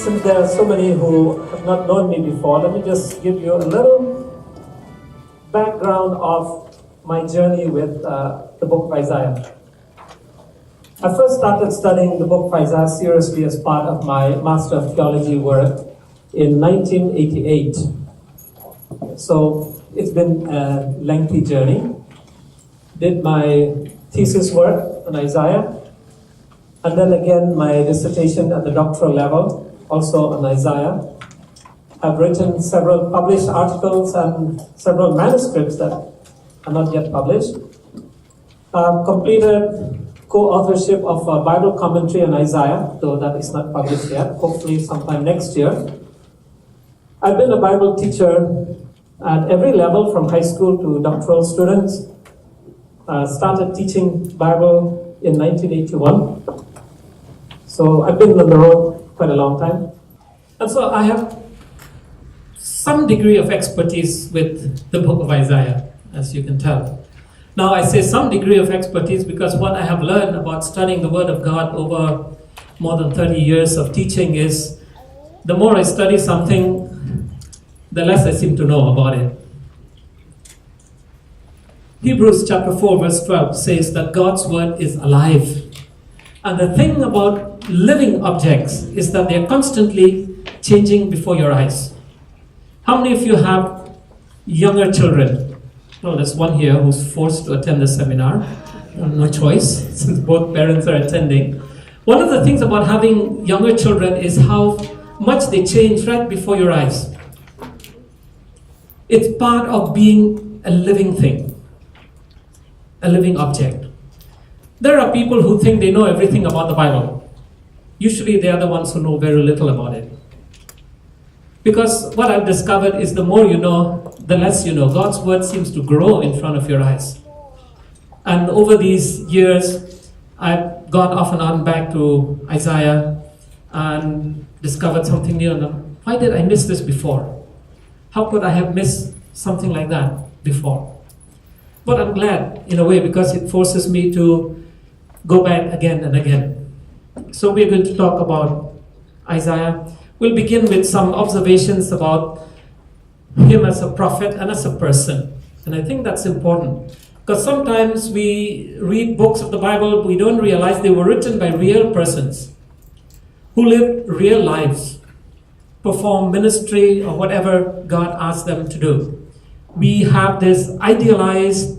since there are so many who have not known me before, let me just give you a little background of my journey with the book of Isaiah. I first started studying the book of Isaiah seriously as part of my Master of Theology work in 1988. So it's been a lengthy journey. Did my thesis work on Isaiah, and then again my dissertation at the doctoral level, also on Isaiah. I've written several published articles and several manuscripts that are not yet published. I've completed co-authorship of a Bible commentary on Isaiah, though that is not published yet, hopefully sometime next year. I've been a Bible teacher at every level, from high school to doctoral students. Started teaching Bible in 1981. So I've been on the road quite a long time. And so I have some degree of expertise with the book of Isaiah, as you can tell. Now I say some degree of expertise because what I have learned about studying the Word of God over more than 30 years of teaching is the more I study something, the less I seem to know about it. Hebrews chapter 4 verse 12 says that God's Word is alive. And the thing about living objects is that they are constantly changing before your eyes. How many of you have younger children? Well, there's one here who's forced to attend the seminar. No choice, since both parents are attending. One of the things about having younger children is how much they change right before your eyes. It's part of being a living thing, a living object. There are people who think they know everything about the Bible. Usually they are the ones who know very little about it. Because what I've discovered is the more you know, the less you know. God's Word seems to grow in front of your eyes. And over these years, I've gone off and on back to Isaiah and discovered something new. And why did I miss this before? How could I have missed something like that before? But I'm glad, in a way, because it forces me to go back again and again. So we're going to talk about Isaiah. We'll begin with some observations about him as a prophet and as a person. And I think that's important. Because sometimes we read books of the Bible, we don't realize they were written by real persons who lived real lives, perform ministry or whatever God asked them to do. We have this idealized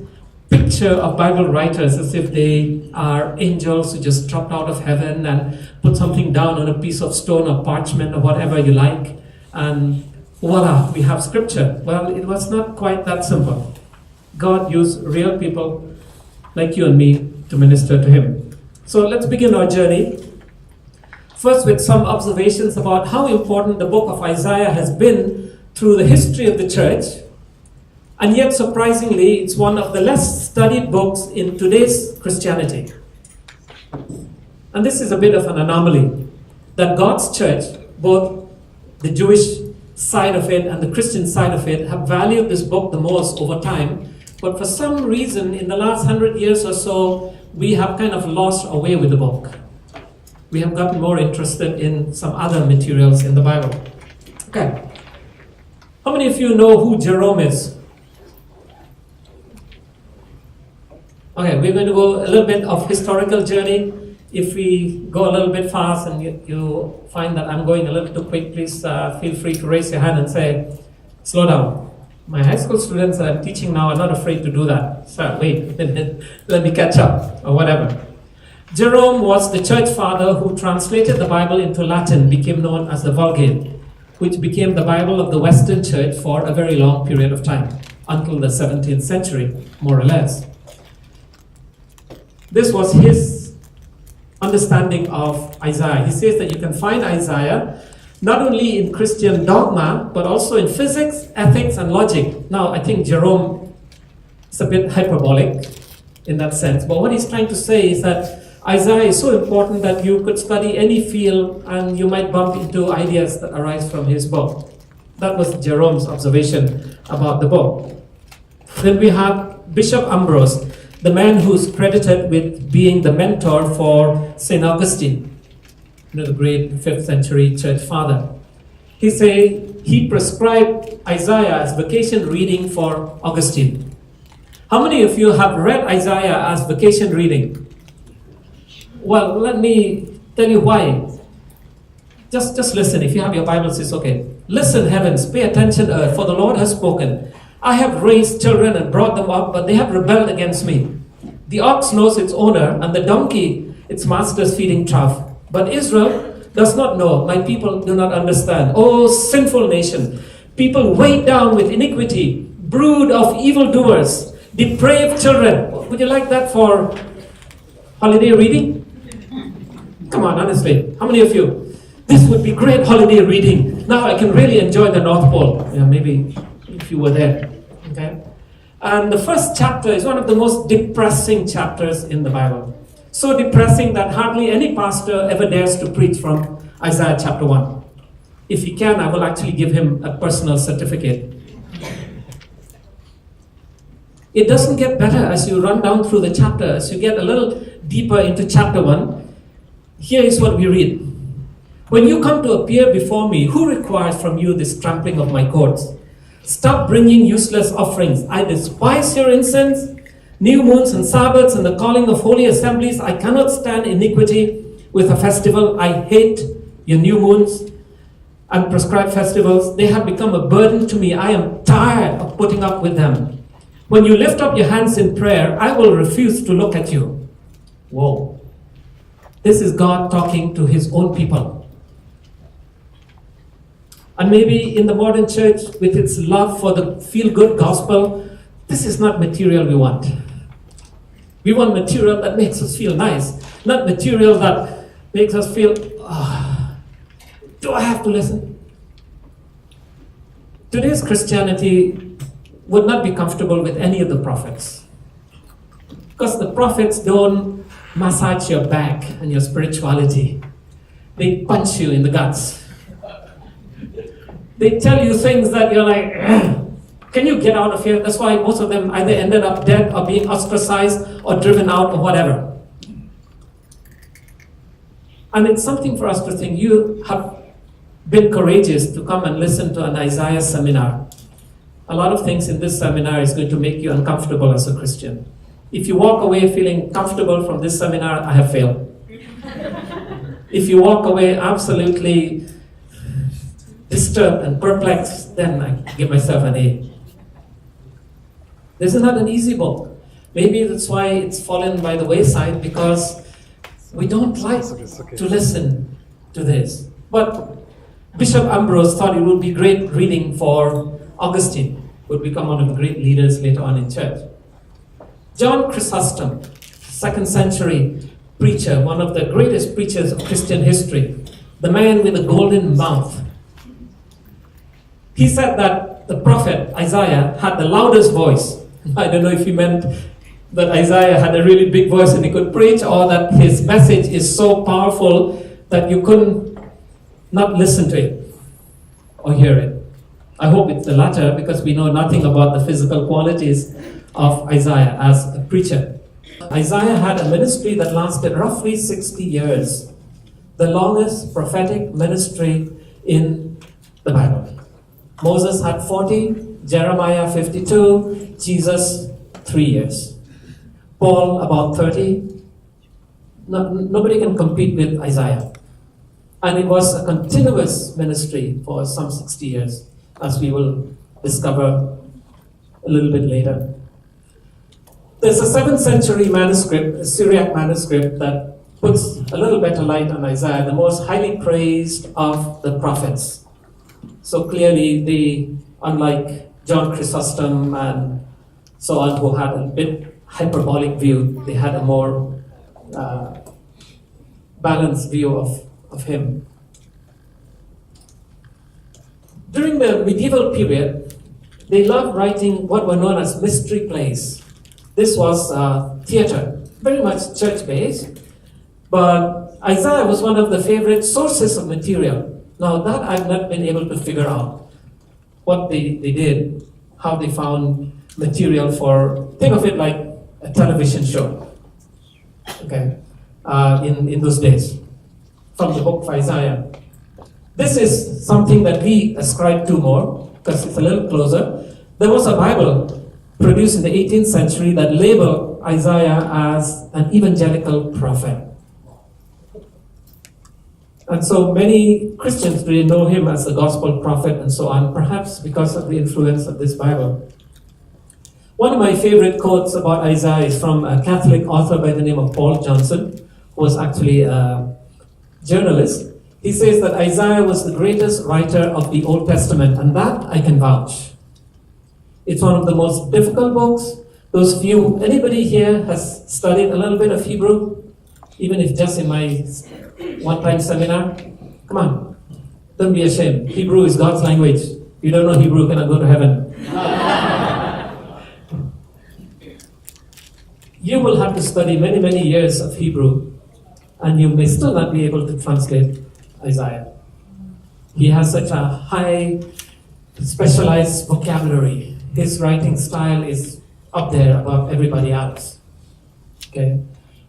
picture of Bible writers as if they are angels who just dropped out of heaven and put something down on a piece of stone or parchment or whatever you like, and voila, we have scripture. Well, it was not quite that simple. God used real people like you and me to minister to him. So let's begin our journey. First with some observations about how important the book of Isaiah has been through the history of the church. And yet, surprisingly, it's one of the less studied books in today's Christianity. And this is a bit of an anomaly, that God's church, both the Jewish side of it and the Christian side of it, have valued this book the most over time. But for some reason, in the last 100 years or so, we have kind of lost our way with the book. We have gotten more interested in some other materials in the Bible. Okay. How many of you know who Jerome is? Okay, we're going to go a little bit of historical journey. If we go a little bit fast and you find that I'm going a little too quick, please feel free to raise your hand and say, slow down. My high school students that I'm teaching now are not afraid to do that. So wait, let me catch up or whatever. Jerome was the church father who translated the Bible into Latin, became known as the Vulgate, which became the Bible of the Western Church for a very long period of time, until the 17th century, more or less. This was his understanding of Isaiah. He says that you can find Isaiah not only in Christian dogma, but also in physics, ethics, and logic. Now, I think Jerome is a bit hyperbolic in that sense. But what he's trying to say is that Isaiah is so important that you could study any field and you might bump into ideas that arise from his book. That was Jerome's observation about the book. Then we have Bishop Ambrose, the man who's credited with being the mentor for St. Augustine. the great 5th century church father. He prescribed Isaiah as vacation reading for Augustine. How many of you have read Isaiah as vacation reading? Well, let me tell you why. Just listen. If you have your Bibles, it's okay. Listen, heavens, pay attention, earth, for the Lord has spoken. I have raised children and brought them up, but they have rebelled against me. The ox knows its owner, and the donkey its master's feeding trough. But Israel does not know. My people do not understand. Oh, sinful nation, people weighed down with iniquity, brood of evildoers, depraved children. Would you like that for holiday reading? Come on, honestly. How many of you? This would be great holiday reading. Now I can really enjoy the North Pole. Yeah, maybe if you were there. Okay? And the first chapter is one of the most depressing chapters in the Bible. So depressing that hardly any pastor ever dares to preach from Isaiah chapter 1. If he can, I will actually give him a personal certificate. It doesn't get better as you run down through the chapter. As you get a little deeper into chapter 1, here is what we read. When you come to appear before me, who requires from you this trampling of my courts? Stop bringing useless offerings. I despise your incense, new moons and Sabbaths, and the calling of holy assemblies. I cannot stand iniquity with a festival. I hate your new moons and prescribed festivals. They have become a burden to me. I am tired of putting up with them. When you lift up your hands in prayer, I will refuse to look at you. Whoa. This is God talking to his own people. And maybe in the modern church, with its love for the feel-good gospel, this is not material we want. We want material that makes us feel nice, not material that makes us feel, do I have to listen? Today's Christianity would not be comfortable with any of the prophets. Because the prophets don't massage your back and your spirituality. They punch you in the guts. They tell you things that you're like, can you get out of here? That's why most of them either ended up dead or being ostracized or driven out or whatever. And it's something for us to think. You have been courageous to come and listen to an Isaiah seminar. A lot of things in this seminar is going to make you uncomfortable as a Christian. If you walk away feeling comfortable from this seminar, I have failed. If you walk away absolutely disturbed and perplexed, then I give myself an A. This is not an easy book. Maybe that's why it's fallen by the wayside, because we don't like to listen to this. But Bishop Ambrose thought it would be great reading for Augustine, who would become one of the great leaders later on in church. John Chrysostom, 2nd century preacher, one of the greatest preachers of Christian history, the man with the golden mouth. He said that the prophet Isaiah had the loudest voice. I don't know if he meant that Isaiah had a really big voice and he could preach, or that his message is so powerful that you couldn't not listen to it or hear it. I hope it's the latter, because we know nothing about the physical qualities of Isaiah as a preacher. Isaiah had a ministry that lasted roughly 60 years, the longest prophetic ministry in the Bible. Moses had 40, Jeremiah 52, Jesus 3 years. Paul about 30. Nobody can compete with Isaiah. And it was a continuous ministry for some 60 years, as we will discover a little bit later. There's a 7th century manuscript, a Syriac manuscript, that puts a little better light on Isaiah, the most highly praised of the prophets. So clearly, they, unlike John Chrysostom and so on, who had a bit hyperbolic view, they had a more balanced view of him. During the medieval period, they loved writing what were known as mystery plays. This was theater, very much church-based, but Isaiah was one of the favorite sources of material. Now that I've not been able to figure out what they did, how they found material for, think of it like a television show, okay, in those days. from the book of Isaiah. This is something that we ascribe to more, because it's a little closer. There was a Bible produced in the 18th century that labeled Isaiah as an evangelical prophet. And so many Christians really know him as the gospel prophet and so on, perhaps because of the influence of this Bible. One of my favorite quotes about Isaiah is from a Catholic author by the name of Paul Johnson, who was actually a journalist. He says that Isaiah was the greatest writer of the Old Testament, and that I can vouch. It's one of the most difficult books. Those few, anybody here has studied a little bit of Hebrew, even if just in my one-time seminar? Come on, don't be ashamed. Hebrew is God's language. If you don't know Hebrew, you cannot go to heaven. You will have to study many, many years of Hebrew, and you may still not be able to translate Isaiah. He has such a high, specialized vocabulary. His writing style is up there above everybody else. Okay?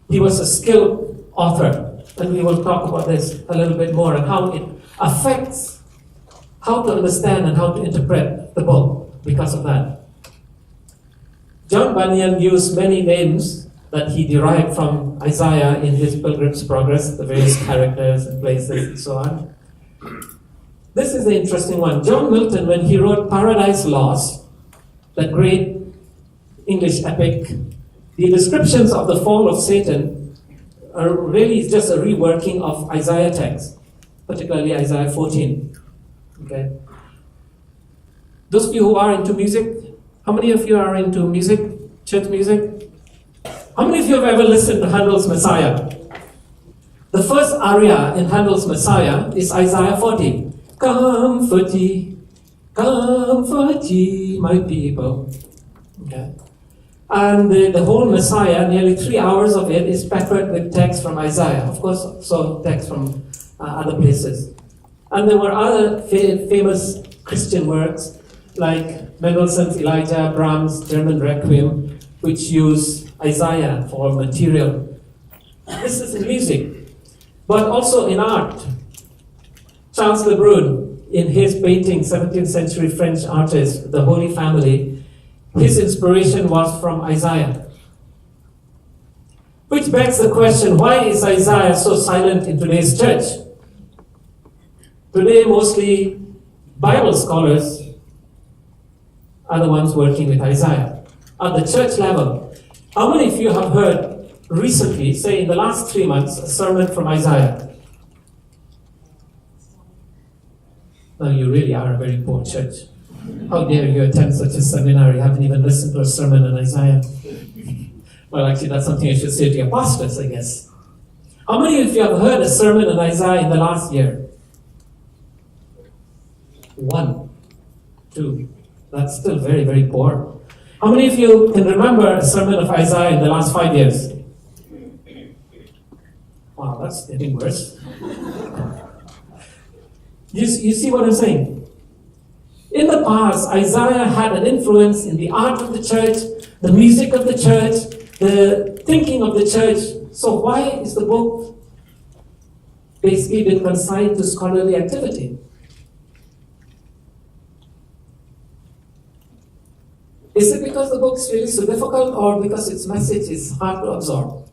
He was a skilled author, and we will talk about this a little bit more and how it affects how to understand and how to interpret the book because of that. John Bunyan used many names that he derived from Isaiah in his Pilgrim's Progress, the various characters and places and so on. This is the interesting one. John Milton, when he wrote Paradise Lost, that great English epic, the descriptions of the fall of Satan are really just a reworking of Isaiah text, particularly Isaiah 14. Okay. Those of you who are into music, how many of you are into music, church music? How many of you have ever listened to Handel's Messiah? The first aria in Handel's Messiah is Isaiah 40. Comfort ye, my people. Okay. And the whole Messiah, nearly 3 hours of it, is peppered with text from Isaiah. Of course, so text from other places. And there were other famous Christian works, like Mendelssohn's Elijah, Brahms' German Requiem, which use Isaiah for material. This is in music, but also in art. Charles Le Brun, in his painting, 17th century French artist, The Holy Family, his inspiration was from Isaiah. Which begs the question, why is Isaiah so silent in today's church? Today, mostly Bible scholars are the ones working with Isaiah. At the church level, how many of you have heard recently, say in the last 3 months, a sermon from Isaiah? Now you really are a very poor church. How dare you attend such a seminar? You haven't even listened to a sermon on Isaiah. Well, actually, that's something you should say to your pastors, I guess. How many of you have heard a sermon on Isaiah in the last year? 1, 2. That's still very, very poor. How many of you can remember a sermon of Isaiah in the last 5 years? Wow, that's getting worse. You see what I'm saying? In the past, Isaiah had an influence in the art of the church, the music of the church, the thinking of the church. So why is the book basically been consigned to scholarly activity? Is it because the book is really so difficult, or because its message is hard to absorb?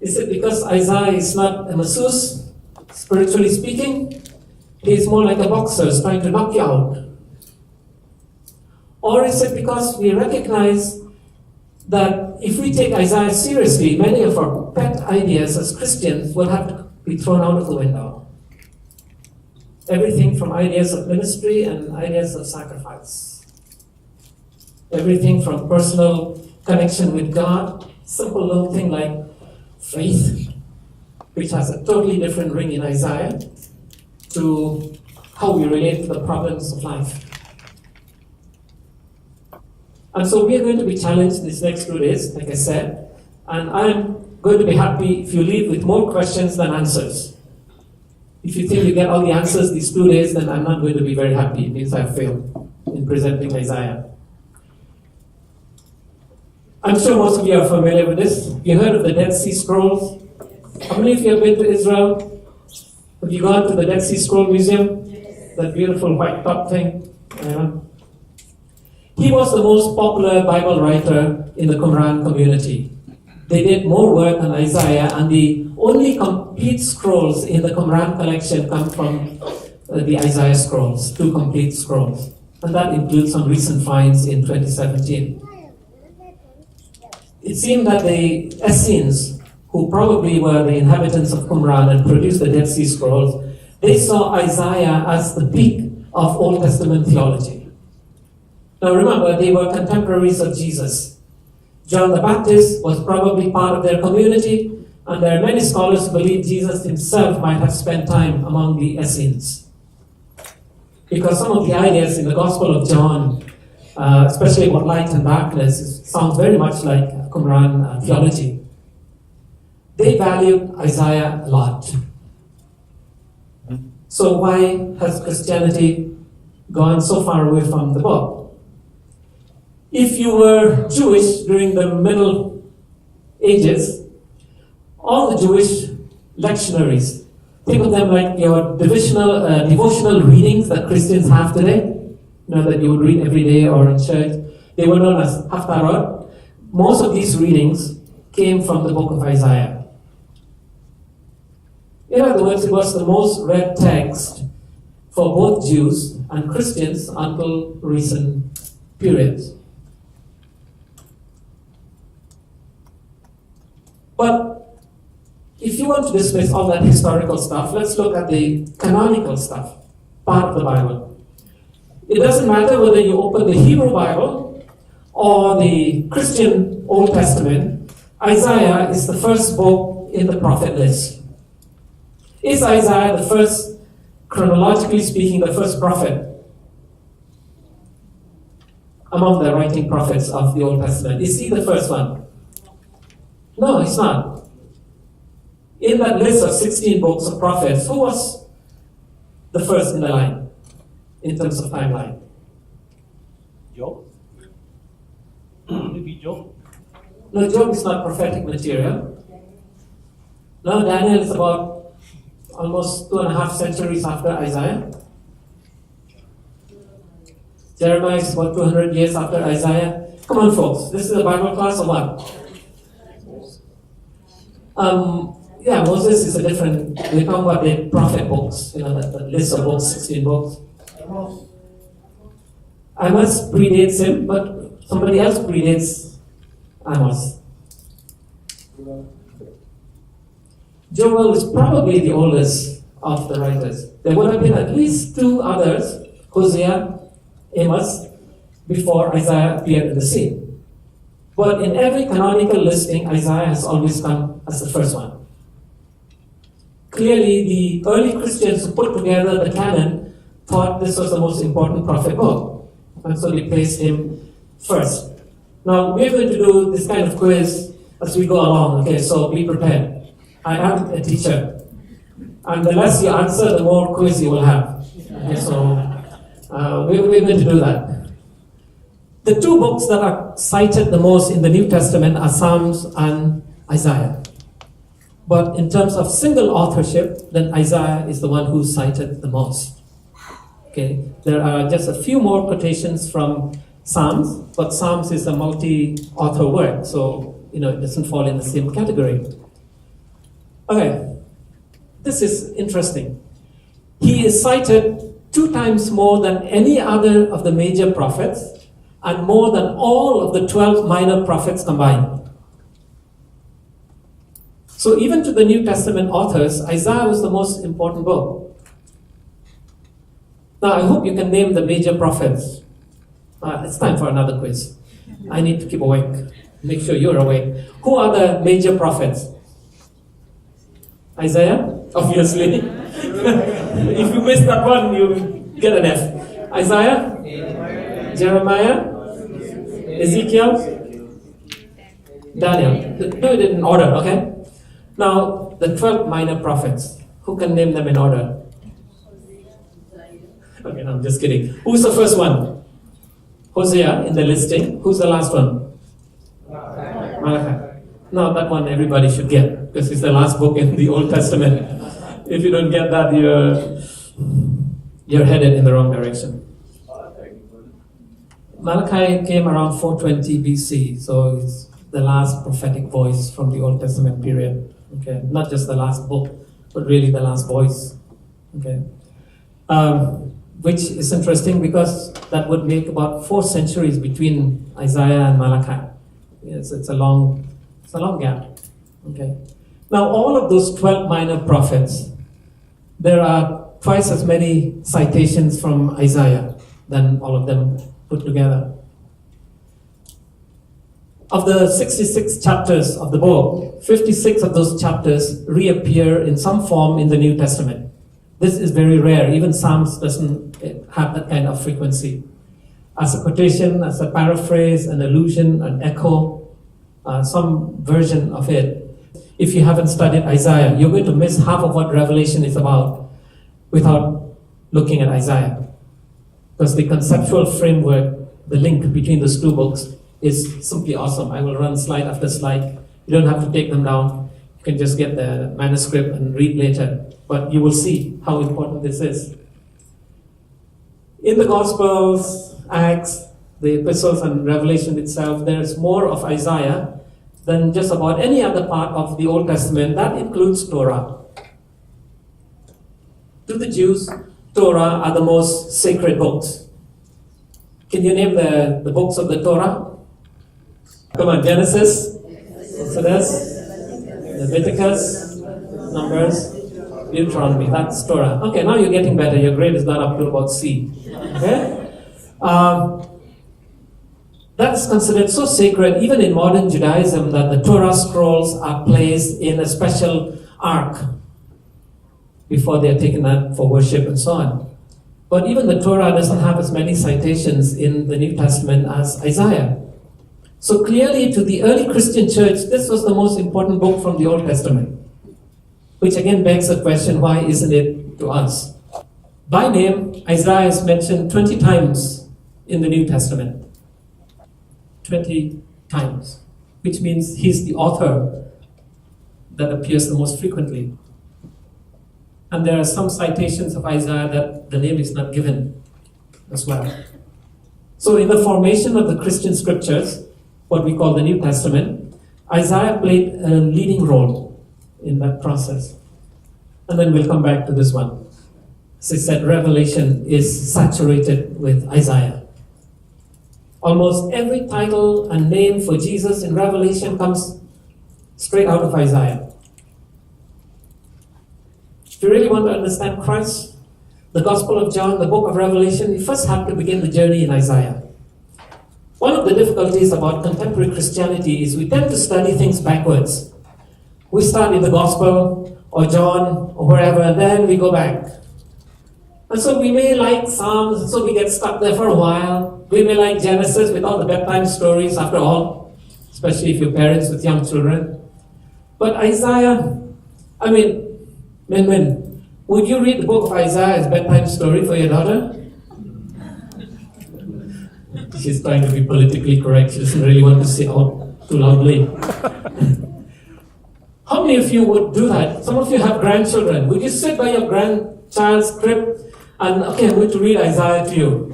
Is it because Isaiah is not a masseuse, spiritually speaking? He is more like a boxer trying to knock you out. Or is it because we recognize that if we take Isaiah seriously, many of our pet ideas as Christians will have to be thrown out of the window? Everything from ideas of ministry and ideas of sacrifice. Everything from personal connection with God, simple little thing like faith, which has a totally different ring in Isaiah, to how we relate to the problems of life. And so we are going to be challenged these next 2 days, like I said, and I'm going to be happy if you leave with more questions than answers. If you think you get all the answers these 2 days, then I'm not going to be very happy. It means I've failed in presenting Isaiah. I'm sure most of you are familiar with this. You heard of the Dead Sea Scrolls? How many of you have been to Israel? Have you gone to the Dead Sea Scroll Museum? Yes. That beautiful white top thing? Yeah. He was the most popular Bible writer in the Qumran community. They did more work on Isaiah, and the only complete scrolls in the Qumran collection come from the Isaiah scrolls, 2 complete scrolls. And that includes some recent finds in 2017. It seemed that the Essenes, who probably were the inhabitants of Qumran and produced the Dead Sea Scrolls, they saw Isaiah as the peak of Old Testament theology. Now remember, they were contemporaries of Jesus. John the Baptist was probably part of their community, and there are many scholars who believe Jesus himself might have spent time among the Essenes. Because some of the ideas in the Gospel of John, especially about light and darkness, sounds very much like Qumran theology. They valued Isaiah a lot. So why has Christianity gone so far away from the book? If you were Jewish during the Middle Ages, all the Jewish lectionaries, think of them like your devotional readings that Christians have today, that you would read every day or in church. They were known as Haftarot. Most of these readings came from the book of Isaiah. In other words, it was the most read text for both Jews and Christians until recent periods. But if you want to dismiss all that historical stuff, let's look at the canonical stuff, part of the Bible. It doesn't matter whether you open the Hebrew Bible or the Christian Old Testament, Isaiah is the first book in the prophet list. Is Isaiah the first, chronologically speaking, the first prophet among the writing prophets of the Old Testament? Is he the first one? No, he's not. In that list of 16 books of prophets, who was the first in the line, in terms of timeline? Job? Maybe Job? No, Job is not prophetic material. No, Daniel is about almost 2.5 centuries after Isaiah. Jeremiah is about 200 years after Isaiah. Come on, folks. This is a Bible class or what? Moses is a different. We talk about the prophet books. The list of books, 16 books. Amos predates him, but somebody else predates Amos. Joel is probably the oldest of the writers. There would have been at least 2 others, Hosea, Amos, before Isaiah appeared in the scene. But in every canonical listing, Isaiah has always come as the first one. Clearly, the early Christians who put together the canon thought this was the most important prophet book, and so they placed him first. Now, we're going to do this kind of quiz as we go along, okay, so be prepared. I am a teacher, and the less you answer, the more quiz you will have. Okay, so we're going to do that. The 2 books that are cited the most in the New Testament are Psalms and Isaiah. But in terms of single authorship, then Isaiah is the one who's cited the most. Okay, there are just a few more quotations from Psalms, but Psalms is a multi-author work, so it doesn't fall in the same category. Okay, this is interesting. He is cited 2 times more than any other of the major prophets, and more than all of the 12 minor prophets combined. So even to the New Testament authors, Isaiah was the most important book. Now I hope you can name the major prophets. It's time for another quiz. I need to keep awake. Make sure you're awake. Who are the major prophets? Isaiah, obviously. If you miss that one, you get an F. Isaiah, Jeremiah, Ezekiel, Daniel. Do it in order, okay? Now, the 12 minor prophets. Who can name them in order? Okay, no, I'm just kidding. Who's the first one? Hosea in the listing. Who's the last one? Malachi. Now, that one everybody should get, because it's the last book in the Old Testament. If you don't get that, you're headed in the wrong direction. Malachi came around 420 BC, so it's the last prophetic voice from the Old Testament period. Okay, not just the last book, but really the last voice. Okay, which is interesting because that would make about 4 centuries between Isaiah and Malachi. Yes, it's a long gap. Okay, now all of those 12 minor prophets, there are twice as many citations from Isaiah than all of them put together. Of the 66 chapters of the book, 56 of those chapters reappear in some form in the New Testament. This is very rare. Even Psalms doesn't have that kind of frequency. As a quotation, as a paraphrase, an allusion, an echo, some version of it. If you haven't studied Isaiah, you're going to miss half of what Revelation is about without looking at Isaiah. Because the conceptual framework, the link between those 2 books, is simply awesome. I will run slide after slide. You don't have to take them down. You can just get the manuscript and read later. But you will see how important this is. In the Gospels, Acts, the epistles, and Revelation itself, there's more of Isaiah than just about any other part of the Old Testament. That includes Torah. To the Jews, Torah are the most sacred books. Can you name the books of the Torah? Come on, Genesis, Exodus, Leviticus, Numbers, Deuteronomy. That's Torah. Okay, now you're getting better. Your grade is not up to about C. Okay? That's considered so sacred, even in modern Judaism, that the Torah scrolls are placed in a special ark before they are taken out for worship and so on. But even the Torah doesn't have as many citations in the New Testament as Isaiah. So clearly, to the early Christian church, this was the most important book from the Old Testament. Which again begs the question, why isn't it to us? By name, Isaiah is mentioned 20 times in the New Testament. 20 times. Which means he's the author that appears the most frequently. And there are some citations of Isaiah that the name is not given as well. So in the formation of the Christian scriptures, what we call the New Testament, Isaiah played a leading role in that process. And then we'll come back to this one. As I said, Revelation is saturated with Isaiah. Almost every title and name for Jesus in Revelation comes straight out of Isaiah. If you really want to understand Christ, the Gospel of John, the book of Revelation, you first have to begin the journey in Isaiah. One of the difficulties about contemporary Christianity is we tend to study things backwards. We start in the Gospel or John or wherever, and then we go back. And so we may like Psalms, and so we get stuck there for a while. We may like Genesis with all the bedtime stories, after all, especially if you're parents with young children. But Isaiah, Min, would you read the book of Isaiah as bedtime story for your daughter? She's trying to be politically correct. She doesn't really want to say out too loudly. How many of you would do that? Some of you have grandchildren. Would you sit by your grandchild's crib and, okay, I'm going to read Isaiah to you?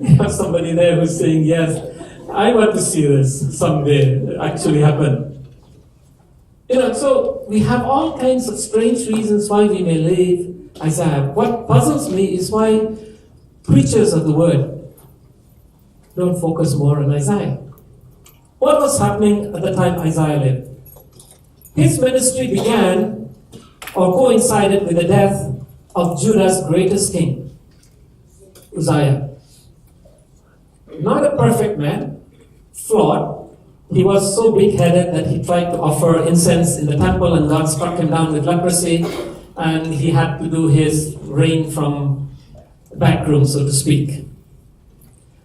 You have somebody there who's saying, yes, I want to see this someday actually happen. So we have all kinds of strange reasons why we may leave Isaiah. What puzzles me is why preachers of the word don't focus more on Isaiah. What was happening at the time Isaiah lived? His ministry began or coincided with the death of Judah's greatest king, Uzziah. Not a perfect man, flawed. He was so big-headed that he tried to offer incense in the temple and God struck him down with leprosy and he had to do his reign from back room, so to speak.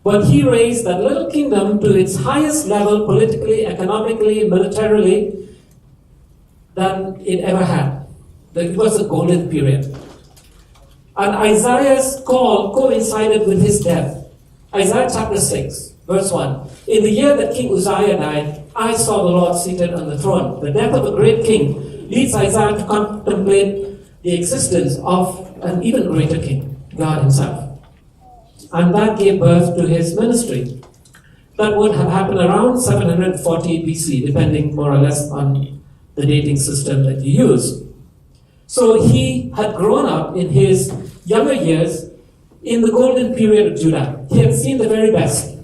But he raised that little kingdom to its highest level politically, economically, militarily than it ever had. It was a golden period. And Isaiah's call coincided with his death. Isaiah chapter 6, verse 1. In the year that King Uzziah died, I saw the Lord seated on the throne. The death of a great king leads Isaiah to contemplate the existence of an even greater king, God himself. And that gave birth to his ministry. That would have happened around 740 BC, depending more or less on the dating system that you use. So he had grown up in his younger years in the golden period of Judah. He had seen the very best.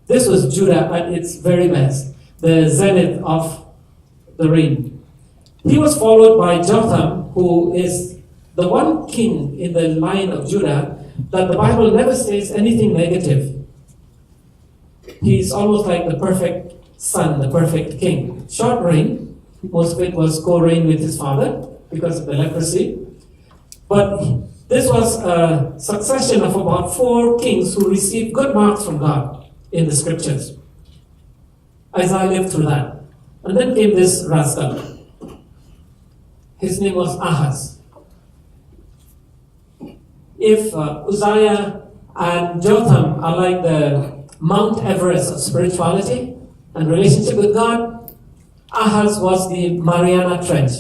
This was Judah at its very best, the zenith of the reign. He was followed by Jotham, who is the one king in the line of Judah that the Bible never says anything negative. He's almost like the perfect son, the perfect king. Short reign, most of it was co-reign with his father because of the leprosy. But this was a succession of about 4 kings who received good marks from God in the scriptures. Isaiah lived through that. And then came this rascal. His name was Ahaz. If Uzziah and Jotham are like the Mount Everest of spirituality and relationship with God, Ahaz was the Mariana Trench.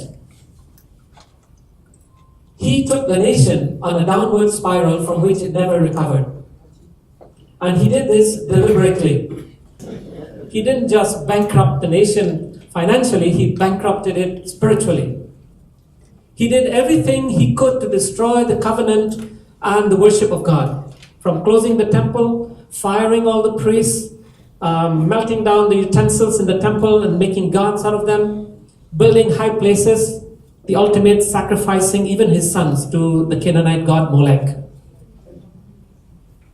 He took the nation on a downward spiral from which it never recovered. And he did this deliberately. He didn't just bankrupt the nation financially, he bankrupted it spiritually. He did everything he could to destroy the covenant and the worship of God. From closing the temple, firing all the priests, melting down the utensils in the temple and making gods out of them, building high places, the ultimate sacrificing even his sons to the Canaanite god Molech.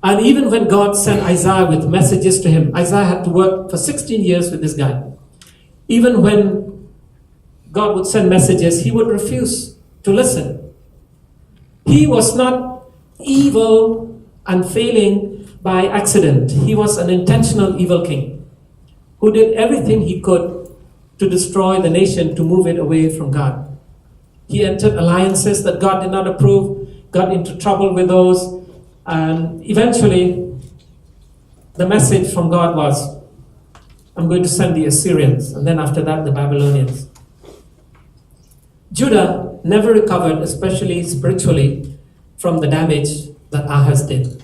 And even when God sent Isaiah with messages to him, Isaiah had to work for 16 years with this guy. Even when God would send messages, he would refuse to listen. He was not evil and failing by accident. He was an intentional evil king who did everything he could to destroy the nation, to move it away from God. He entered alliances that God did not approve, got into trouble with those, and eventually the message from God was, I'm going to send the Assyrians, and then after that the Babylonians. Judah never recovered, especially spiritually, from the damage that Ahaz did.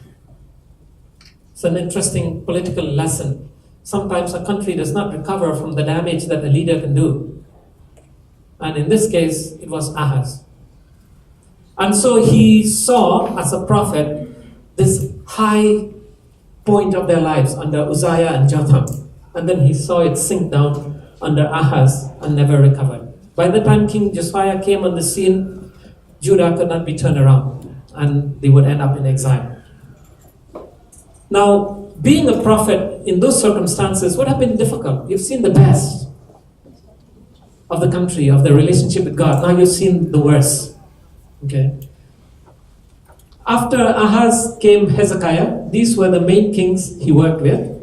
It's an interesting political lesson. Sometimes a country does not recover from the damage that a leader can do. And in this case, it was Ahaz. And so he saw, as a prophet, this high point of their lives under Uzziah and Jotham. And then he saw it sink down under Ahaz and never recovered. By the time King Josiah came on the scene, Judah could not be turned around, and they would end up in exile. Now, being a prophet in those circumstances would have been difficult. You've seen the best of the country, of the relationship with God. Now you've seen the worst. Okay. After Ahaz came Hezekiah. These were the main kings he worked with.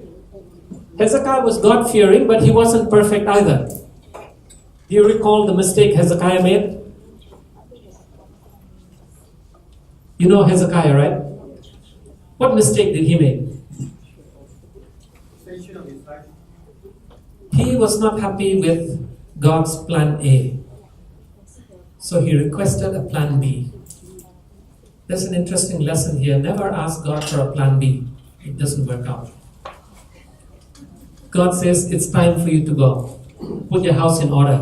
Hezekiah was God-fearing, but he wasn't perfect either. Do you recall the mistake Hezekiah made? You know Hezekiah, right? What mistake did he make? He was not happy with God's plan A. So he requested a plan B. There's an interesting lesson here. Never ask God for a plan B. It doesn't work out. God says, it's time for you to go. Put your house in order.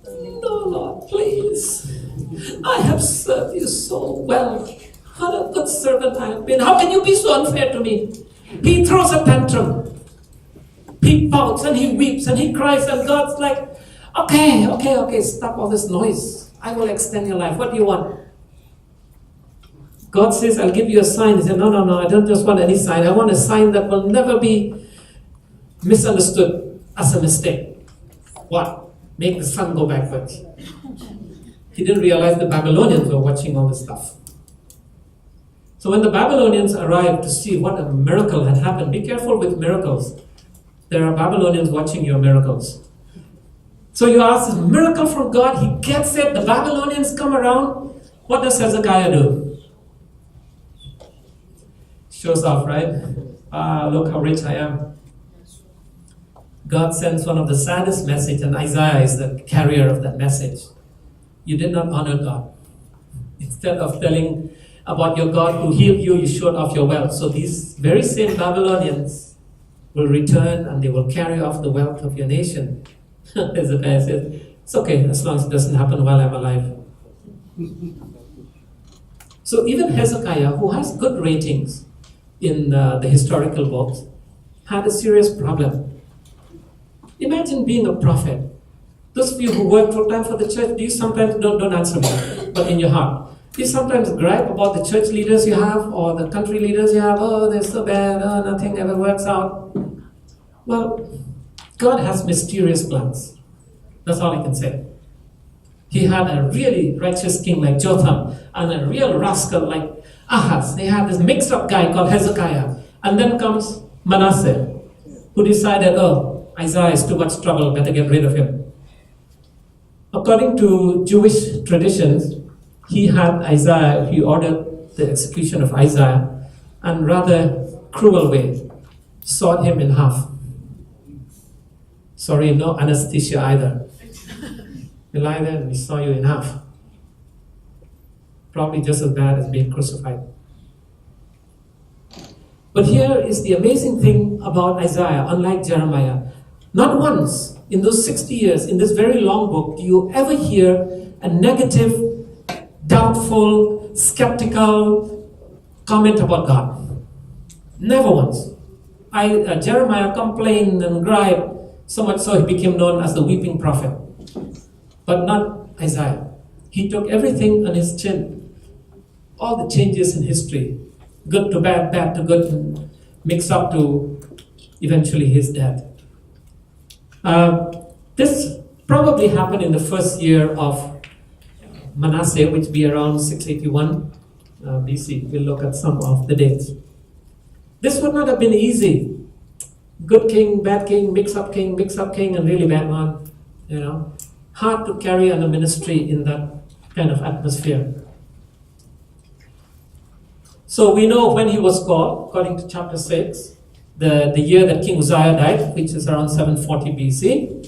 No, Lord, please. I have served you so well. What a good servant I have been. How can you be so unfair to me? He throws a tantrum. He pouts and he weeps and he cries, and God's like, okay, stop all this noise. I will extend your life. What do you want? God says, I'll give you a sign. He said, no, I don't just want any sign. I want a sign that will never be misunderstood as a mistake. What? Make the sun go backwards. He didn't realize the Babylonians were watching all this stuff. So when the Babylonians arrived to see what a miracle had happened, be careful with miracles. There are Babylonians watching your miracles. So you ask, this miracle from God, he gets it, the Babylonians come around. What does Hezekiah do? Shows off, right? Look how rich I am. God sends one of the saddest message, and Isaiah is the carrier of that message. You did not honor God. Instead of telling about your God who healed you, you showed off your wealth. So these very same Babylonians will return and they will carry off the wealth of your nation. Hezekiah says, it's okay as long as it doesn't happen while I'm alive. So even Hezekiah, who has good ratings in the historical books, had a serious problem. Imagine being a prophet. Those of you who work full time for the church, do you sometimes, don't answer me, but in your heart, do you sometimes gripe about the church leaders you have or the country leaders you have? Oh, they're so bad, oh, nothing ever works out. Well, God has mysterious plans. That's all I can say. He had a really righteous king like Jotham and a real rascal like Ahaz. They had this mixed up guy called Hezekiah. And then comes Manasseh, who decided, oh, Isaiah is too much trouble, better get rid of him. According to Jewish traditions, he ordered the execution of Isaiah and rather cruel way, sawed him in half. Sorry, no anesthesia either. You lie there and we saw you in half. Probably just as bad as being crucified. But here is the amazing thing about Isaiah, unlike Jeremiah. Not once in those 60 years, in this very long book, do you ever hear a negative, doubtful, skeptical comment about God. Never once. Jeremiah complained and griped, so much so he became known as the weeping prophet. But not Isaiah. He took everything on his chin. All the changes in history, good to bad, bad to good, and mix up to eventually his death. This probably happened in the first year of Manasseh, which be around 681 BC. We'll look at some of the dates. This would not have been easy. Good king, mix up king, and really bad one. Hard to carry on a ministry in that kind of atmosphere. So we know when he was called, according to chapter 6, the year that King Uzziah died, which is around 740 BC,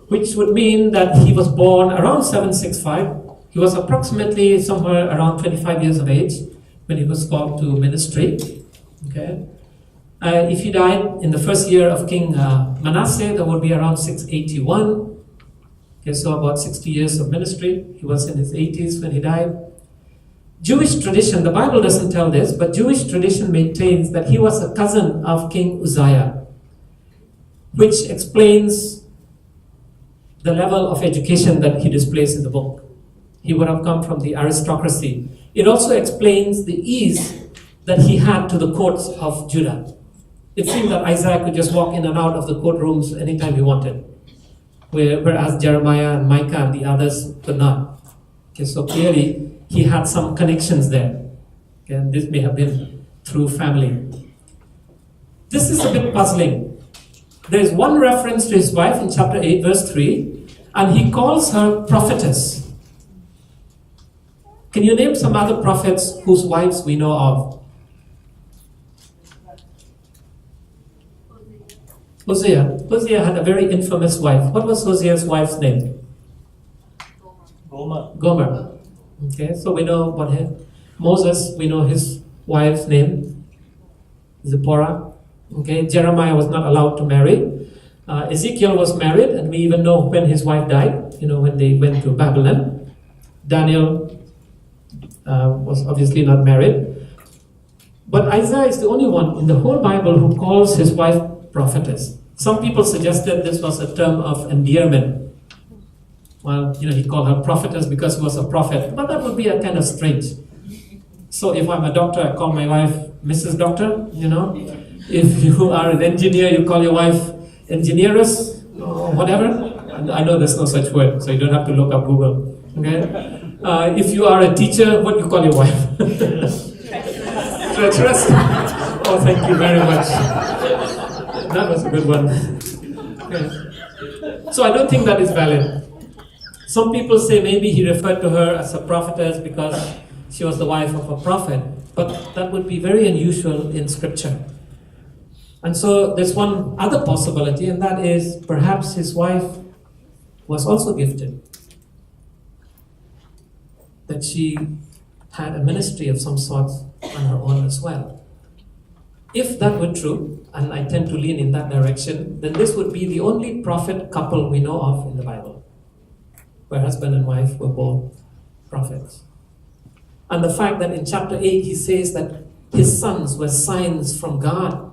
which would mean that he was born around 765. He was approximately somewhere around 25 years of age when he was called to ministry. Okay. If he died in the first year of King Manasseh, that would be around 681. Okay, so about 60 years of ministry. He was in his 80s when he died. Jewish tradition, the Bible doesn't tell this, but Jewish tradition maintains that he was a cousin of King Uzziah, which explains the level of education that he displays in the book. He would have come from the aristocracy. It also explains the ease that he had to the courts of Judah. It seemed that Isaiah could just walk in and out of the courtrooms anytime he wanted, whereas Jeremiah and Micah and the others could not. Okay, so clearly he had some connections there. Okay, and this may have been through family. This is a bit puzzling. There is one reference to his wife in chapter 8, verse 3, and he calls her prophetess. Can you name some other prophets whose wives we know of? Hosea. Hosea had a very infamous wife. What was Hosea's wife's name? Gomer. Okay, so we know about him. Moses, we know his wife's name, Zipporah. Okay, Jeremiah was not allowed to marry. Ezekiel was married, and we even know when his wife died, when they went to Babylon. Daniel was obviously not married. But Isaiah is the only one in the whole Bible who calls his wife prophetess. Some people suggested this was a term of endearment. Well, he called her prophetess because he was a prophet, but that would be a kind of strange. So if I'm a doctor, I call my wife Mrs. Doctor, If you are an engineer, you call your wife engineeress, or whatever. I know there's no such word, so you don't have to look up Google. Okay? If you are a teacher, what do you call your wife? Treacherous? Oh, thank you very much. That was a good one. Okay. So I don't think that is valid. Some people say maybe he referred to her as a prophetess because she was the wife of a prophet, but that would be very unusual in scripture. And so there's one other possibility, and that is perhaps his wife was also gifted. That she had a ministry of some sort on her own as well. If that were true, and I tend to lean in that direction, then this would be the only prophet couple we know of in the Bible, where husband and wife were both prophets. And the fact that in chapter 8 he says that his sons were signs from God,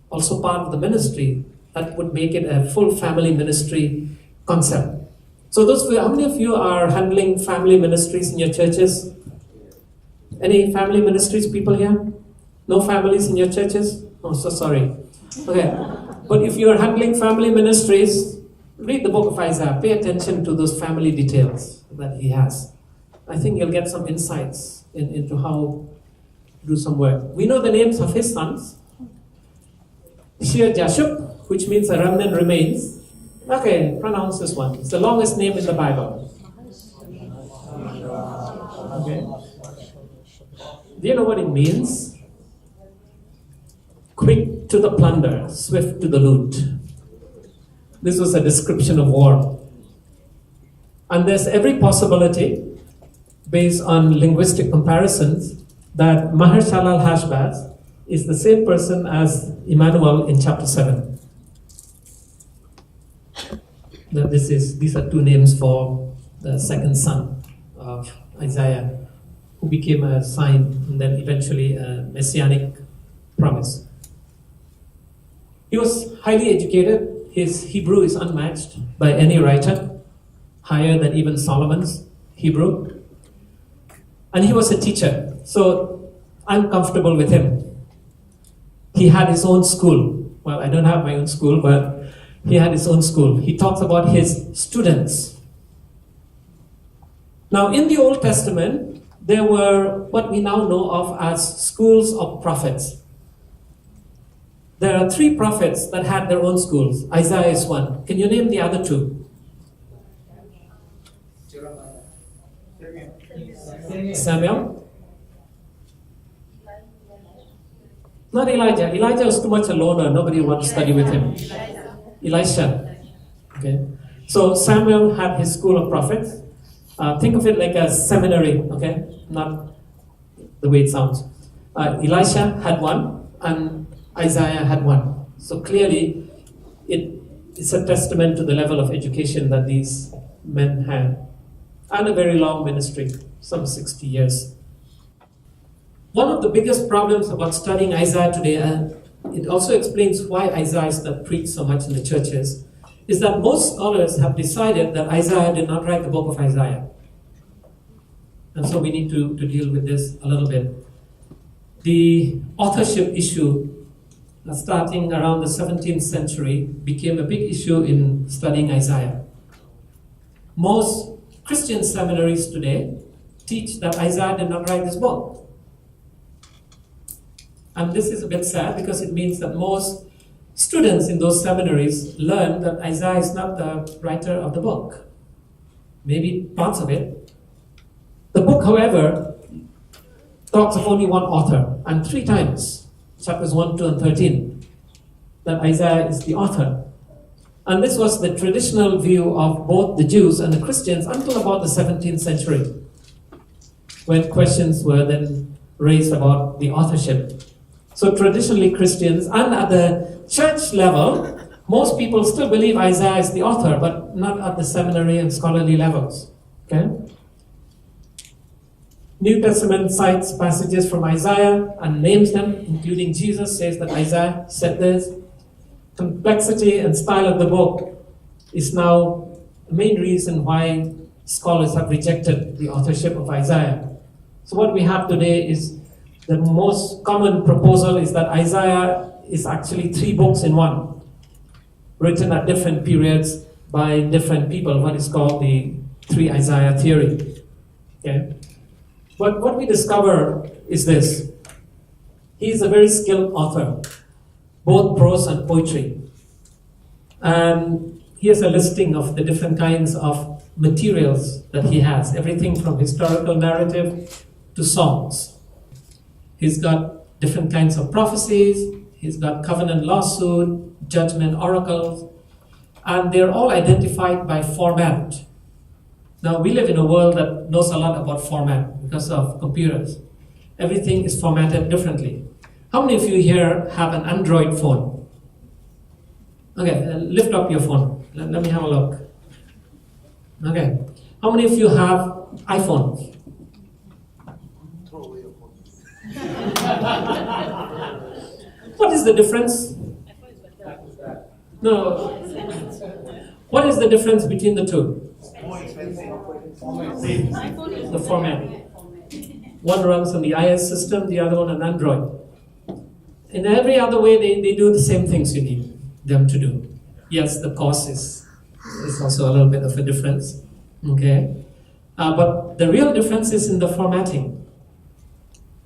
also part of the ministry, that would make it a full family ministry concept. So how many of you are handling family ministries in your churches? Any family ministries people here? No families in your churches? Oh, so sorry. Okay. But if you are handling family ministries, read the book of Isaiah. Pay attention to those family details that he has. I think you'll get some insights into how to do some work. We know the names of his sons. Shir Jashub, which means a remnant remains. Okay, pronounce this one. It's the longest name in the Bible. Okay. Do you know what it means? Quick to the plunder, swift to the loot. This was a description of war. And there's every possibility, based on linguistic comparisons, that Maher-shalal Hashbaz is the same person as Emmanuel in chapter 7. That these are two names for the second son of Isaiah, who became a sign and then eventually a messianic promise. He was highly educated. His Hebrew is unmatched by any writer, higher than even Solomon's Hebrew. And he was a teacher, so I'm comfortable with him. He had his own school. Well, I don't have my own school, but he had his own school. He talks about his students. Now, in the Old Testament, there were what we now know of as schools of prophets. There are 3 prophets that had their own schools. Isaiah is one. Can you name the other 2? Samuel? Not Elijah. Elijah was too much a loner. Nobody wanted to study with him. Elisha. Okay. So Samuel had his school of prophets. Think of it like a seminary. Okay, not the way it sounds. Elisha had one, and Isaiah had one. So clearly, it's a testament to the level of education that these men had, and a very long ministry, some 60 years. One of the biggest problems about studying Isaiah today, and it also explains why Isaiah is not preached so much in the churches, is that most scholars have decided that Isaiah did not write the book of Isaiah. And so we need to deal with this a little bit. The authorship issue, starting around the 17th century, became a big issue in studying Isaiah. Most Christian seminaries today teach that Isaiah did not write this book. And this is a bit sad because it means that most students in those seminaries learn that Isaiah is not the writer of the book. Maybe parts of it. The book, however, talks of only one author, and 3 times, chapters 1, 2, and 13, that Isaiah is the author. And this was the traditional view of both the Jews and the Christians until about the 17th century, when questions were then raised about the authorship. So traditionally Christians, and at the church level, most people still believe Isaiah is the author, but not at the seminary and scholarly levels. Okay? New Testament cites passages from Isaiah and names them, including Jesus says that Isaiah said this. Complexity and style of the book is now the main reason why scholars have rejected the authorship of Isaiah. So what we have today is the most common proposal is that Isaiah is actually 3 books in one, written at different periods by different people, what is called the 3 Isaiah theory. Okay? But what we discover is this. He is a very skilled author, both prose and poetry. And here's a listing of the different kinds of materials that he has, everything from historical narrative to songs. He's got different kinds of prophecies. He's got covenant lawsuit, judgment oracles, and they're all identified by format. Now, we live in a world that knows a lot about format because of computers. Everything is formatted differently. How many of you here have an Android phone? Okay, lift up your phone. Let me have a look. Okay. How many of you have iPhone? What is the difference? No. What is the difference between the two? The format. One runs on the iOS system, the other one on Android. In every other way, they do the same things you need them to do. Yes, the cost is also a little bit of a difference. Okay, but the real difference is in the formatting.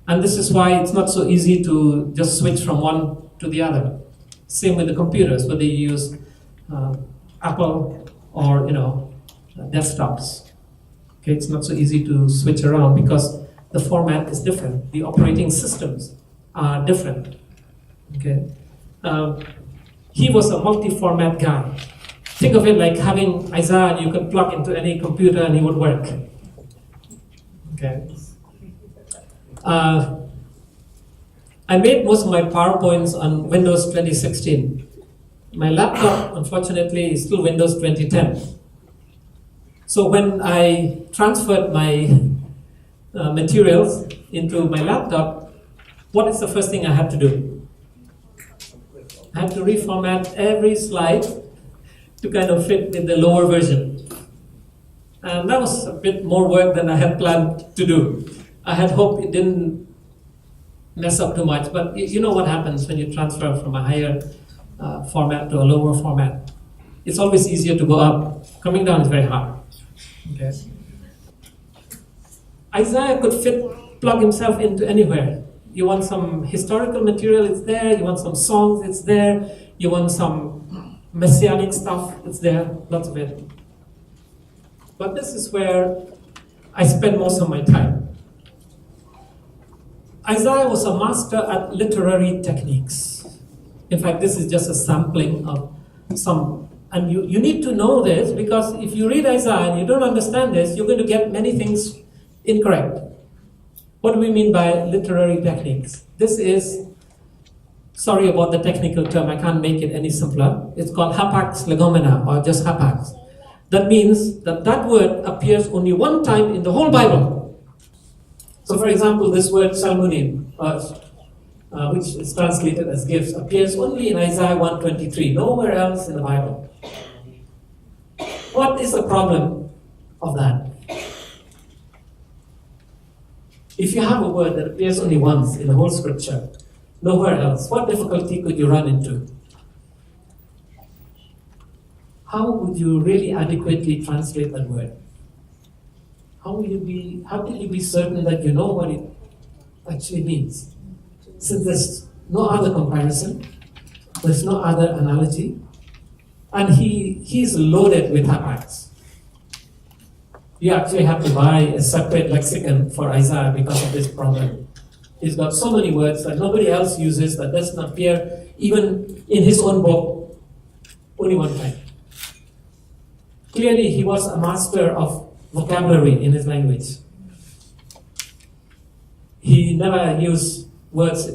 And this is why it's not so easy to just switch from one to the other. Same with the computers, whether you use Apple or desktops. Okay, it's not so easy to switch around because the format is different. The operating systems are different. Okay, he was a multi-format guy. Think of it like having Isaiah, you could plug into any computer and he would work. Okay. I made most of my PowerPoints on Windows 2016. My laptop, unfortunately, is still Windows 2010. So when I transferred my materials into my laptop, what is the first thing I had to do? I had to reformat every slide to kind of fit with the lower version. And that was a bit more work than I had planned to do. I had hoped it didn't mess up too much, but you know what happens when you transfer from a higher format to a lower format. It's always easier to go up. Coming down is very hard. Okay. Isaiah could plug himself into anywhere. You want some historical material, it's there. You want some songs, it's there. You want some messianic stuff, it's there. Lots of it. But this is where I spend most of my time. Isaiah was a master at literary techniques. In fact, this is just a sampling of some. And you need to know this because if you read Isaiah and you don't understand this, you're going to get many things incorrect. What do we mean by literary techniques? This is, sorry about the technical term, I can't make it any simpler. It's called hapax legomena, or just hapax. That means that that word appears only one time in the whole Bible. So for example, this word salmunim, which is translated as gifts, appears only in Isaiah 1:23, nowhere else in the Bible. What is the problem of that? If you have a word that appears only once in the whole scripture, nowhere else, what difficulty could you run into? How would you really adequately translate that word? How can you be certain that you know what it actually means? Since there's no other comparison, there's no other analogy, and he's loaded with hapax. You actually have to buy a separate lexicon for Isaiah because of this problem. He's got so many words that nobody else uses that doesn't appear even in his own book only one time. Clearly, he was a master of vocabulary in his language. He never used words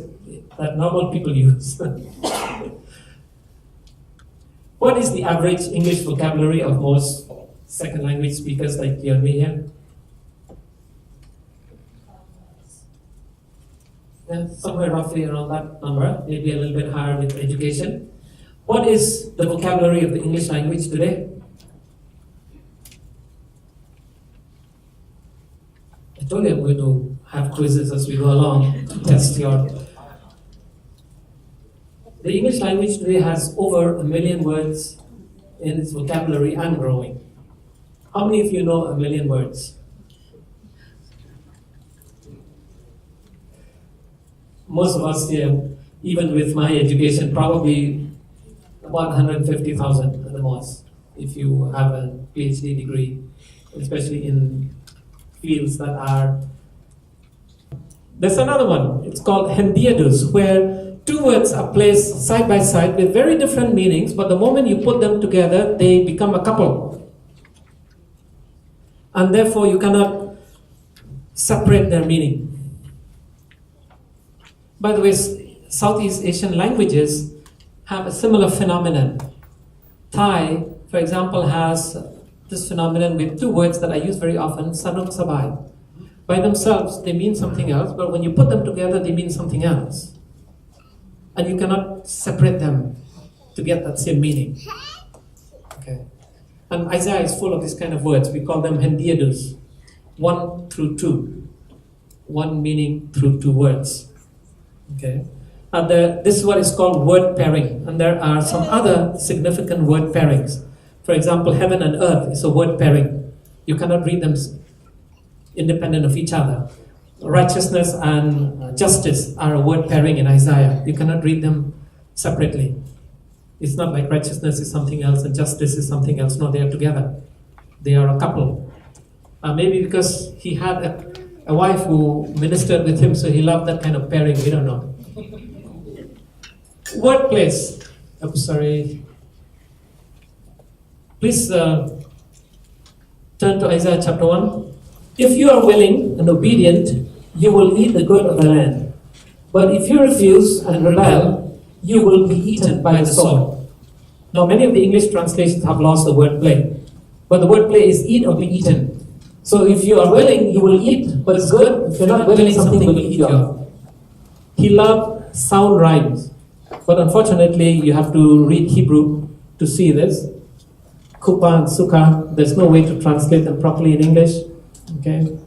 that normal people use. What is the average English vocabulary of most second language speakers like you and me here? Yeah, somewhere roughly around that number, maybe a little bit higher with education. What is the vocabulary of the English language today? I told you I'm going to have quizzes as we go along to test your... The English language today has over 1 million words in its vocabulary and growing. How many of you know 1 million words? Most of us here, even with my education, probably about 150,000 at the most, if you have a PhD degree, especially in fields that are... There's another one, it's called Hendiadus, where Two words are placed side by side with very different meanings, but the moment you put them together, they become a couple. And therefore, you cannot separate their meaning. By the way, Southeast Asian languages have a similar phenomenon. Thai, for example, has this phenomenon with two words that I use very often, sanuk sabai. By themselves, they mean something else, but when you put them together, they mean something else. And you cannot separate them to get that same meaning. Okay. And Isaiah is full of these kind of words. We call them hendiadus. 1 through 2. One meaning through two words. Okay. And this is what is called word pairing. And there are some other significant word pairings. For example, heaven and earth is a word pairing. You cannot read them independent of each other. Righteousness and justice are a word pairing in Isaiah. You cannot read them separately. It's not like righteousness is something else and justice is something else. No, they are together. They are a couple. Maybe because he had a wife who ministered with him, so he loved that kind of pairing. We don't know. Word place. Oh, sorry. Please turn to Isaiah chapter 1. If you are willing and obedient, you will eat the good of the land. But if you refuse and rebel, you will be eaten by the sword. Now, many of the English translations have lost the word play. But the word play is eat or be eaten. So if you are willing, you will eat what is good. If you're not willing, something will eat you up. He loved sound rhymes. But unfortunately, you have to read Hebrew to see this. Kupa and Sukkah, there's no way to translate them properly in English. Okay.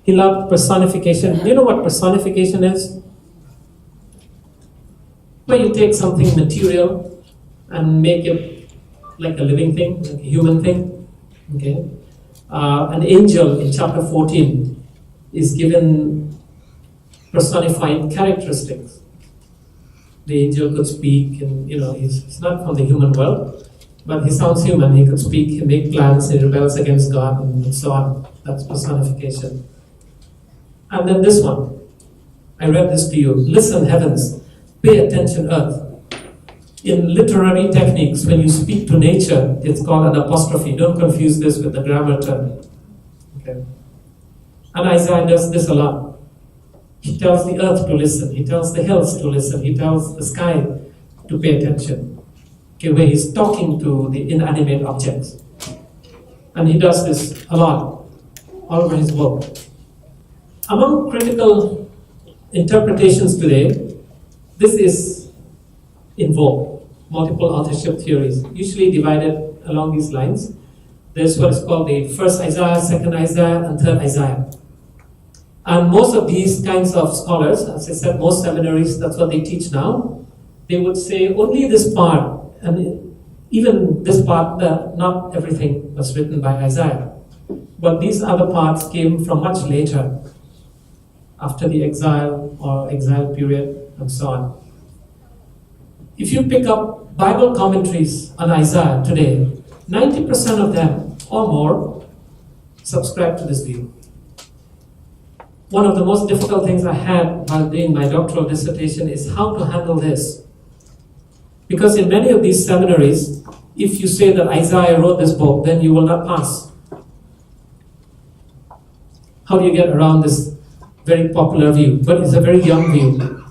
He loved personification. Do you know what personification is? Where you take something material and make it like a living thing, like a human thing. Okay. An angel in chapter 14 is given personified characteristics. The angel could speak, and he's not from the human world, but he sounds human. He could speak, he make plans, he rebels against God, and so on. That's personification. And then this one, I read this to you. Listen, heavens, pay attention, earth. In literary techniques, when you speak to nature, it's called an apostrophe. Don't confuse this with the grammar term. Okay. And Isaiah does this a lot. He tells the earth to listen. He tells the hills to listen. He tells the sky to pay attention. Okay, where he's talking to the inanimate objects. And he does this a lot, all over his book. Among critical interpretations today, this is in vogue. Multiple authorship theories, usually divided along these lines. There's what is called the first Isaiah, second Isaiah, and third Isaiah. And most of these kinds of scholars, as I said, most seminaries, that's what they teach now, they would say only this part, and even this part, not everything was written by Isaiah. But these other parts came from much later, after the exile or exile period, and so on. If you pick up Bible commentaries on Isaiah today, 90% of them or more subscribe to this view. One of the most difficult things I had while doing my doctoral dissertation is how to handle this. Because in many of these seminaries, if you say that Isaiah wrote this book, then you will not pass. How do you get around this very popular view? But it's a very young view.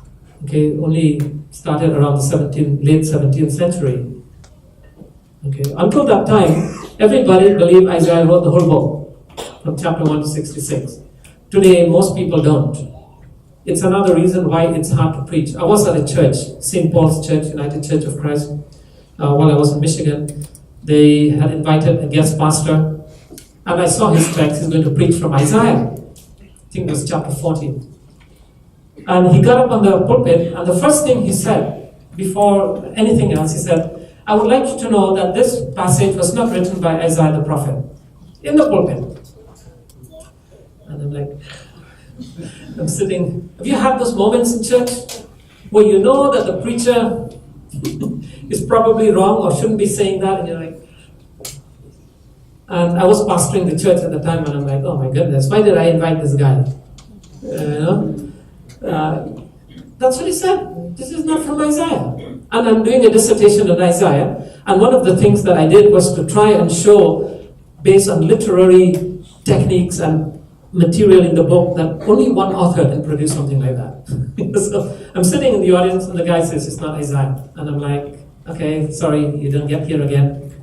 Okay, only started around the late 17th century. Okay, until that time, everybody believed Isaiah wrote the whole book, from chapter 1 to 66. Today, most people don't. It's another reason why it's hard to preach. I was at a church, St. Paul's Church, United Church of Christ, while I was in Michigan. They had invited a guest pastor, and I saw his text. He's going to preach from Isaiah. I think it was chapter 14. And he got up on the pulpit, and the first thing he said, before anything else, he said, I would like you to know that this passage was not written by Isaiah the prophet. In the pulpit. And I'm like, I'm sitting, have you had those moments in church where you know that the preacher is probably wrong or shouldn't be saying that, and you're like, and I was pastoring the church at the time, and I'm like, oh my goodness, why did I invite this guy? That's what he said. this is not from Isaiah. And I'm doing a dissertation on Isaiah, and one of the things that I did was to try and show, based on literary techniques and material in the book, that only one author can produce something like that. So I'm sitting in the audience and the guy says, it's not Isaiah. And I'm like, okay, sorry, you didn't get here again.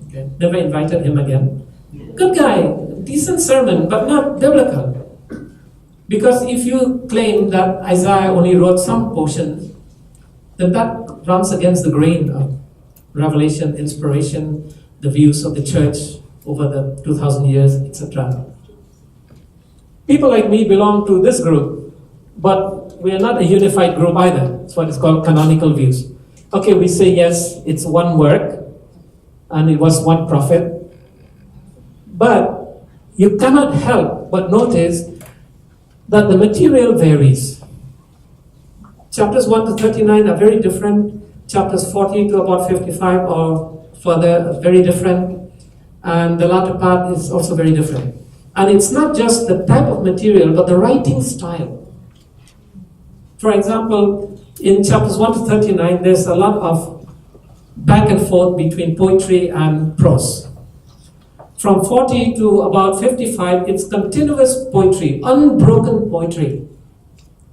Okay. Never invited him again. Good guy, decent sermon, but not biblical. Because if you claim that Isaiah only wrote some portions, then that runs against the grain of revelation, inspiration, the views of the church over the 2,000 years, etc. People like me belong to this group, but we are not a unified group either. It's what is called canonical views. Okay, we say yes, it's one work, and it was one prophet, but you cannot help but notice that the material varies. Chapters 1 to 39 are very different. Chapters 40 to about 55 or further are very different. And the latter part is also very different. And it's not just the type of material, but the writing style. For example, in chapters 1 to 39, there's a lot of back and forth between poetry and prose. From 40 to about 55, it's continuous poetry, unbroken poetry.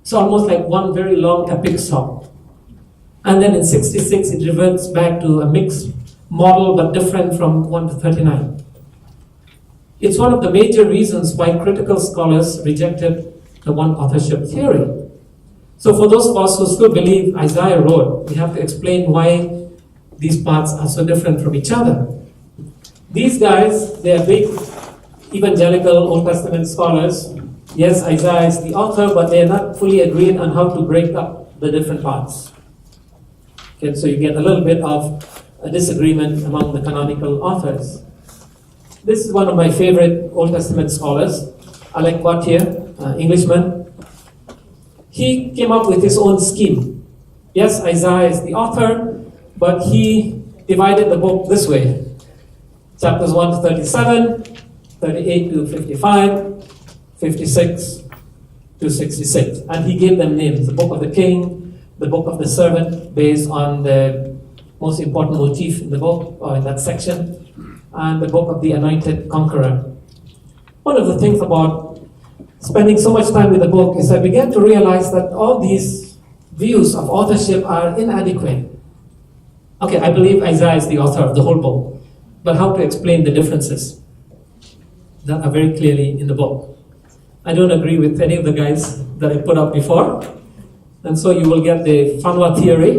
It's almost like one very long epic song. And then in 66, it reverts back to a mixed model, but different from 1 to 39. It's one of the major reasons why critical scholars rejected the one authorship theory. So for those of us who still believe Isaiah wrote, we have to explain why these parts are so different from each other. These guys, they are big evangelical Old Testament scholars. Yes, Isaiah is the author, but they are not fully agreed on how to break up the different parts. Okay, so you get a little bit of a disagreement among the canonical authors. This is one of my favorite Old Testament scholars, Alec Quartier, Englishman. He came up with his own scheme. Yes, Isaiah is the author, but he divided the book this way. Chapters 1 to 37, 38 to 55, 56 to 66. And he gave them names. The book of the king, the book of the servant, based on the most important motif in the book, or in that section, and the book of the anointed conqueror. One of the things about spending so much time with the book is I began to realize that all these views of authorship are inadequate. Okay, I believe Isaiah is the author of the whole book, but how to explain the differences that are very clearly in the book? I don't agree with any of the guys that I put up before, and so you will get the Fanwar theory,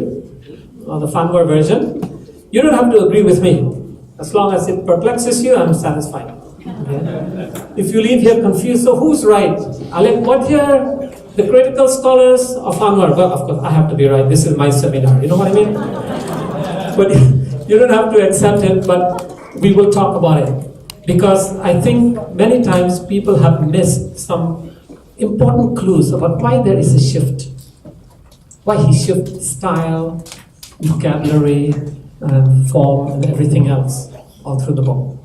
or the Fanwar version. You don't have to agree with me. As long as it perplexes you, I'm satisfied. Okay? If you leave here confused, so who's right? Alec Quartier, the critical scholars, or Fanwar? Well, of course, I have to be right. This is my seminar. You know what I mean? But you don't have to accept it, but we will talk about it. Because I think many times people have missed some important clues about why there is a shift. Why he shifts style, vocabulary, and form, and everything else all through the book.